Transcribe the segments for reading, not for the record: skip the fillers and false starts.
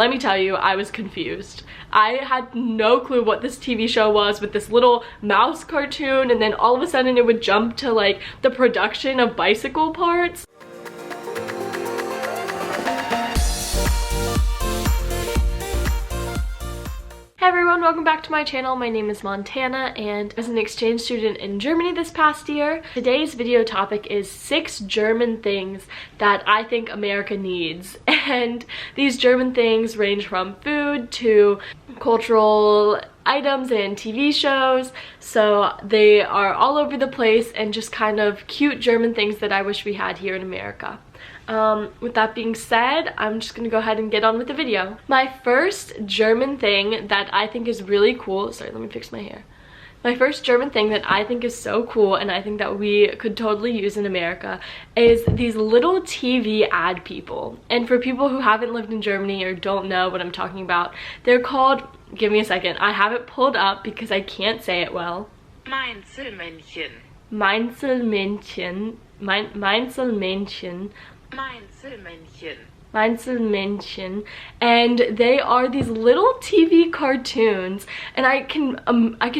let me tell you, I was confused. I had no clue what this TV show was with this little mouse cartoon, and then all of a sudden it would jump to like the production of bicycle parts. Hey everyone, welcome back to my channel. My name is Montana and I was an exchange student in Germany this past year. Today's video topic is 6 German things that I think America needs. And these German things range from food to cultural items and TV shows, so they are all over the place and just kind of cute German things that I wish we had here in America. With that being said, I'm just gonna go ahead and get on with the video. My first German thing that I think is really cool, sorry, let me fix my hair. My first German thing that I think is so cool and I think that we could totally use in America is these little TV ad people. And for people who haven't lived in Germany or don't know what I'm talking about, they're called, give me a second, I have it pulled up because I can't say it well. Mainzelmännchen. Mainzelmännchen. Mainzelmännchen. Mainzelmännchen. Mainzelmännchen, and they are these little TV cartoons, and I can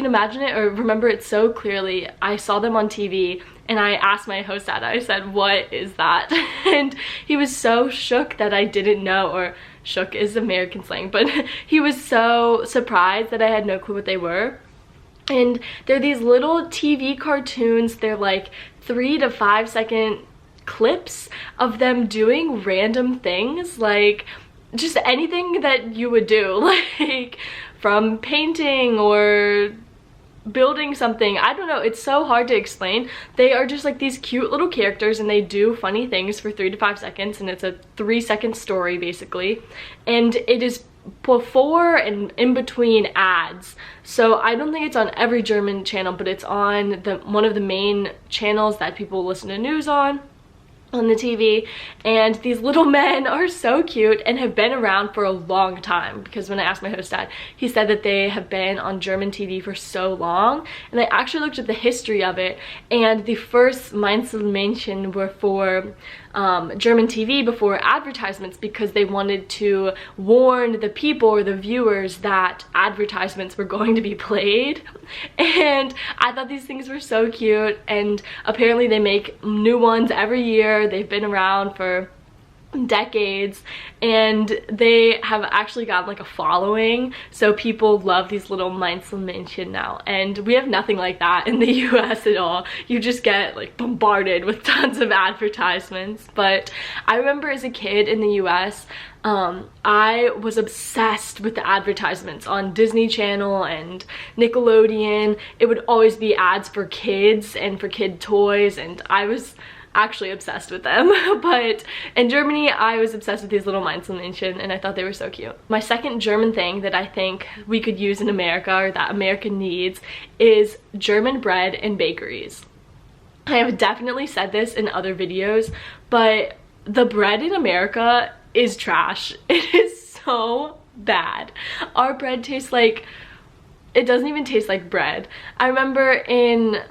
imagine it or remember it so clearly. I saw them on TV and I asked my host that. I said, "What is that?" And he was so shook that I didn't know, or shook is American slang, but he was so surprised that I had no clue what they were. And they're these little TV cartoons. They're like 3 to 5 second clips of them doing random things, like just anything that you would do, like from painting or building something. I don't know, it's so hard to explain. They are just like these cute little characters and they do funny things for 3 to 5 seconds, and it's a 3-second story basically, and it is before and in between ads. So I don't think it's on every German channel, but it's on one of the main channels that people listen to news on the TV. And these little men are so cute and have been around for a long time, because when I asked my host dad, he said that they have been on German TV for so long. And I actually looked at the history of it, and the first Mainzelmännchen were for German TV before advertisements, because they wanted to warn the people or the viewers that advertisements were going to be played. And I thought these things were so cute, and apparently they make new ones every year. They've been around for decades and they have actually got like a following, so people love these little Mainzelmännchen now, and we have nothing like that in the US at all. You just get like bombarded with tons of advertisements. But I remember as a kid in the US, I was obsessed with the advertisements on Disney Channel and Nickelodeon. It would always be ads for kids and for kid toys, and I was actually obsessed with them. But in Germany, I was obsessed with these little Mainzelmännchen and I thought they were so cute. My second German thing that I think we could use in America, or that America needs, is German bread and bakeries. I have definitely said this in other videos, but the bread in America is trash. It is so bad. Our bread tastes like, it doesn't even taste like bread. I remember in,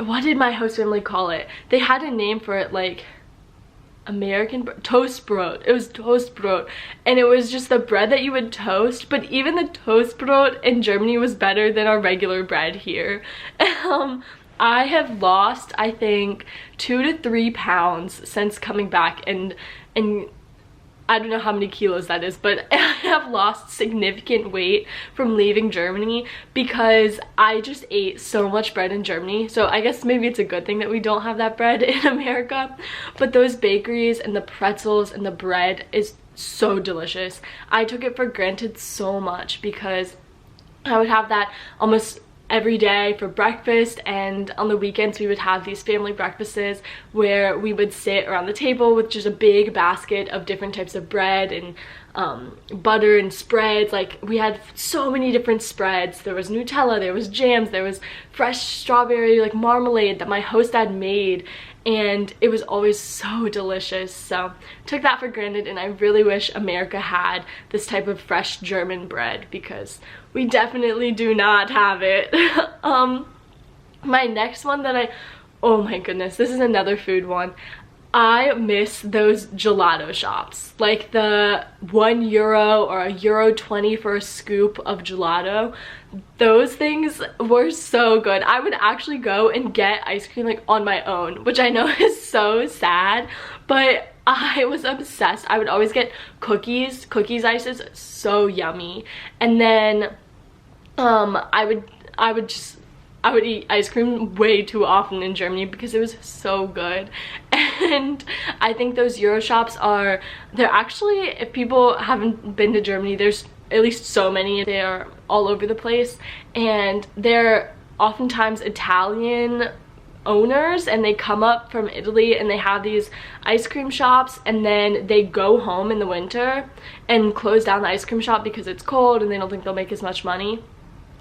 what did my host family call it? They had a name for it, like American Toastbrot. It was Toastbrot, and it was just the bread that you would toast. But even the Toastbrot in Germany was better than our regular bread here. I have lost, I think, 2 to 3 pounds since coming back, and I don't know how many kilos that is, but I have lost significant weight from leaving Germany because I just ate so much bread in Germany. So I guess maybe it's a good thing that we don't have that bread in America. But those bakeries and the pretzels and the bread is so delicious. I took it for granted so much because I would have that almost every day for breakfast, and on the weekends we would have these family breakfasts where we would sit around the table with just a big basket of different types of bread and butter and spreads. Like, we had so many different spreads. There was Nutella, there was jams, there was fresh strawberry like marmalade that my host dad made, and it was always so delicious. So took that for granted, and I really wish America had this type of fresh German bread because we definitely do not have it. My next one that oh my goodness, this is another food one. I miss those gelato shops, like the €1 or €1.20 for a scoop of gelato. Those things were so good. I would actually go and get ice cream like on my own, which I know is so sad, but I was obsessed. I would always get cookies ices, so yummy. And then I would eat ice cream way too often in Germany because it was so good. And I think those Euro shops they're actually, if people haven't been to Germany, there's at least so many. They are all over the place, and they're oftentimes Italian owners, and they come up from Italy and they have these ice cream shops, and then they go home in the winter and close down the ice cream shop because it's cold and they don't think they'll make as much money.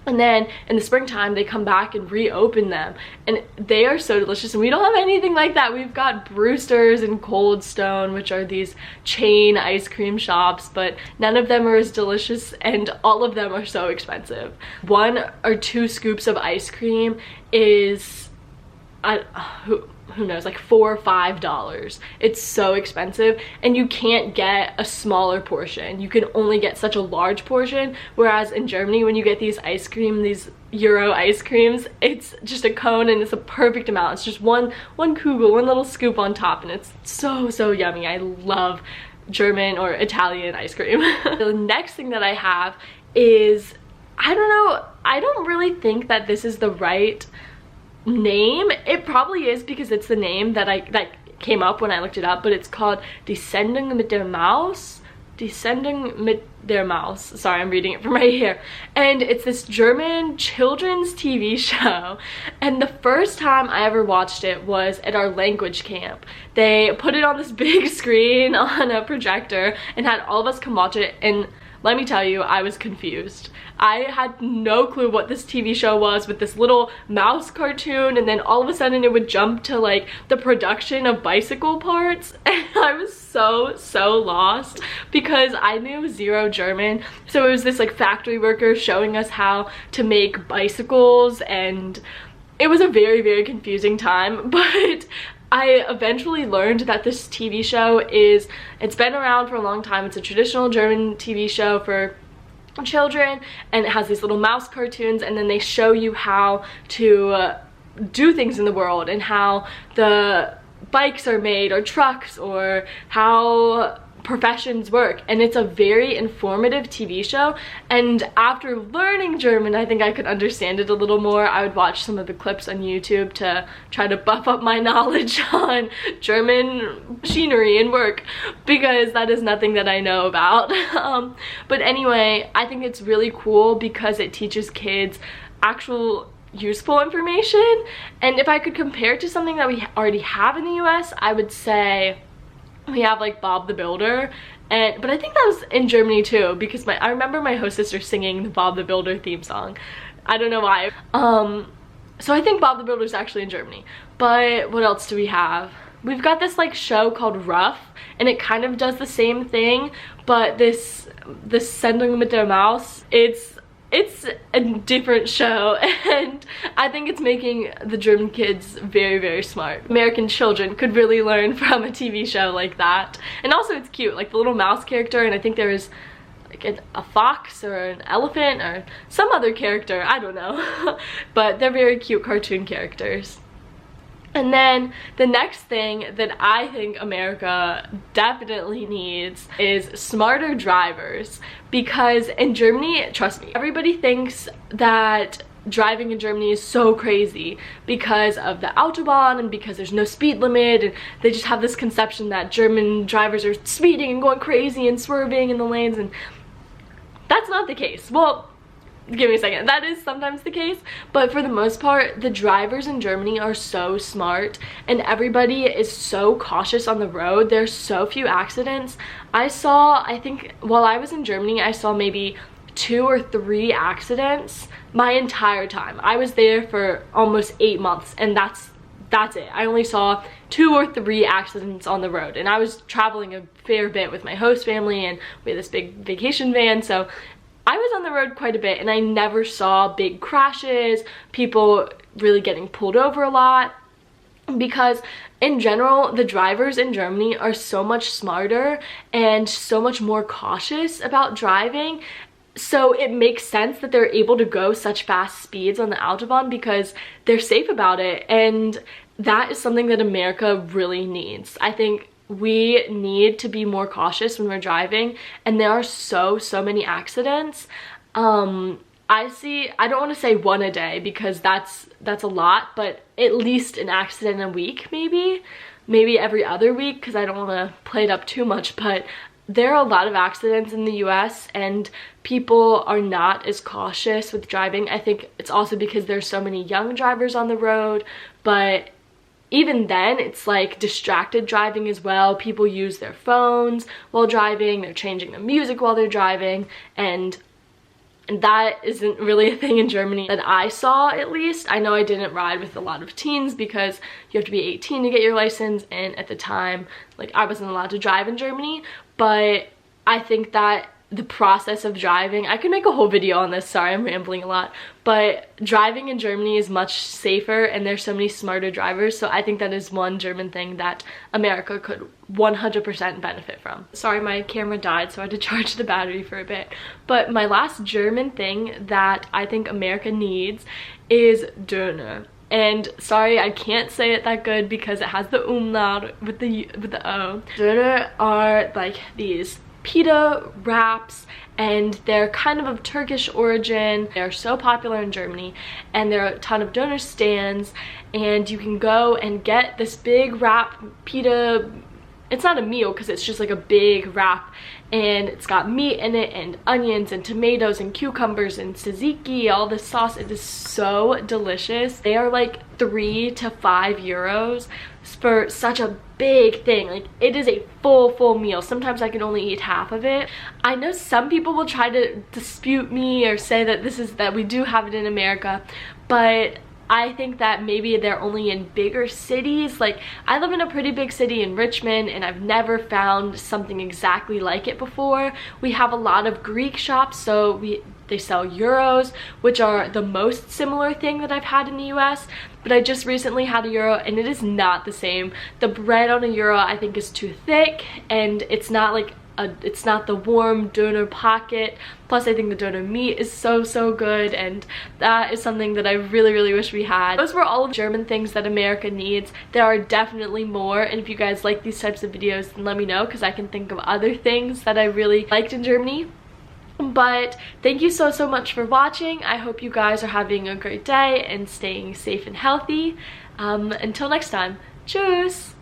And then in the springtime they come back and reopen them, and they are so delicious. And we don't have anything like that. We've got Brewster's and Cold Stone, which are these chain ice cream shops, but none of them are as delicious, and all of them are so expensive. 1 or 2 scoops of ice cream is who knows, like $4 or $5. It's so expensive, and you can't get a smaller portion. You can only get such a large portion, whereas in Germany, when you get these ice cream, these Euro ice creams, it's just a cone and it's a perfect amount. It's just one kugel, one little scoop on top, and it's so yummy. I love German or Italian ice cream. The next thing that I have is, I don't know, I don't really think that this is the right name. It probably is because it's the name that came up when I looked it up, but it's called Die Sendung mit der Maus. Die Sendung mit der Maus. Sorry, I'm reading it from right here. And it's this German children's TV show. And the first time I ever watched it was at our language camp. They put it on this big screen on a projector and had all of us come watch it, and let me tell you, I was confused. I had no clue what this TV show was with this little mouse cartoon, and then all of a sudden it would jump to like the production of bicycle parts, and I was so lost because I knew zero German. So it was this like factory worker showing us how to make bicycles, and it was a very confusing time, but I eventually learned that this TV show it's been around for a long time. It's a traditional German TV show for children, and it has these little mouse cartoons, and then they show you how to do things in the world and how the bikes are made, or trucks, or how professions work. And it's a very informative TV show, and after learning German, I think I could understand it a little more. I would watch some of the clips on YouTube to try to buff up my knowledge on German machinery and work, because that is nothing that I know about. But anyway, I think it's really cool because it teaches kids actual useful information. And if I could compare it to something that we already have in the US, I would say we have like Bob the Builder, but I think that was in Germany too, because I remember my host sister singing the Bob the Builder theme song. I don't know why. So I think Bob the Builder is actually in Germany. But what else do we have? We've got this like show called Rough, and it kind of does the same thing, but this Sendung mit der Maus, it's a different show, and I think it's making the German kids very smart. American children could really learn from a TV show like that. And also it's cute, like the little mouse character, and I think there is like a fox or an elephant or some other character, I don't know. But they're very cute cartoon characters. And then the next thing that I think America definitely needs is smarter drivers, because in Germany, trust me, everybody thinks that driving in Germany is so crazy because of the Autobahn and because there's no speed limit, and they just have this conception that German drivers are speeding and going crazy and swerving in the lanes, and that's not the case. Well, give me a second. That is sometimes the case, but for the most part, the drivers in Germany are so smart, and everybody is so cautious on the road. There's so few accidents. I think while I was in Germany, I saw maybe 2 or 3 accidents my entire time. I was there for almost 8 months, and that's it. I only saw 2 or 3 accidents on the road, and I was traveling a fair bit with my host family, and we had this big vacation van, so I was on the road quite a bit, and I never saw big crashes, people really getting pulled over a lot. because in general the drivers in Germany are so much smarter and so much more cautious about driving. So it makes sense that they're able to go such fast speeds on the Autobahn because they're safe about it, and that is something that America really needs. I think we need to be more cautious when we're driving, and there are so many accidents. I don't want to say one a day because that's a lot, but at least an accident a week, maybe every other week, because I don't want to play it up too much. But there are a lot of accidents in the US and people are not as cautious with driving. I think it's also because there's so many young drivers on the road, but even then it's like distracted driving as well. People use their phones while driving, they're changing the music while they're driving, and that isn't really a thing in Germany that I saw, at least. I know I didn't ride with a lot of teens because you have to be 18 to get your license, and at the time, like, I wasn't allowed to drive in Germany. But I think that the process of driving, I could make a whole video on this, sorry I'm rambling a lot, but driving in Germany is much safer and there's so many smarter drivers, so I think that is one German thing that America could 100% benefit from. Sorry, my camera died, so I had to charge the battery for a bit. But my last German thing that I think America needs is Döner. And sorry, I can't say it that good because it has the umlaut with the O. Döner are like these pita wraps, and they're kind of Turkish origin. They're so popular in Germany, and there are a ton of Döner stands, and you can go and get this big wrap pita. It's not a meal because it's just like a big wrap, and it's got meat in it and onions and tomatoes and cucumbers and tzatziki, all this sauce. It is so delicious. They are like 3 to 5 euros for such a big thing. Like, it is a full meal. Sometimes I can only eat half of it. I know some people will try to dispute me or say that we do have it in America, but I think that maybe they're only in bigger cities. Like, I live in a pretty big city in Richmond, and I've never found something exactly like it before. We have a lot of Greek shops, so they sell gyros, which are the most similar thing that I've had in the US, but I just recently had a gyro and it is not the same. The bread on a gyro I think is too thick, and it's not like it's not the warm Döner pocket. Plus I think the Döner meat is so good, and that is something that I really wish we had. Those were all of the German things that America needs. There are definitely more, and if you guys like these types of videos, then let me know because I can think of other things that I really liked in Germany. But thank you so much for watching. I hope you guys are having a great day and staying safe and healthy. Until next time, tschüss!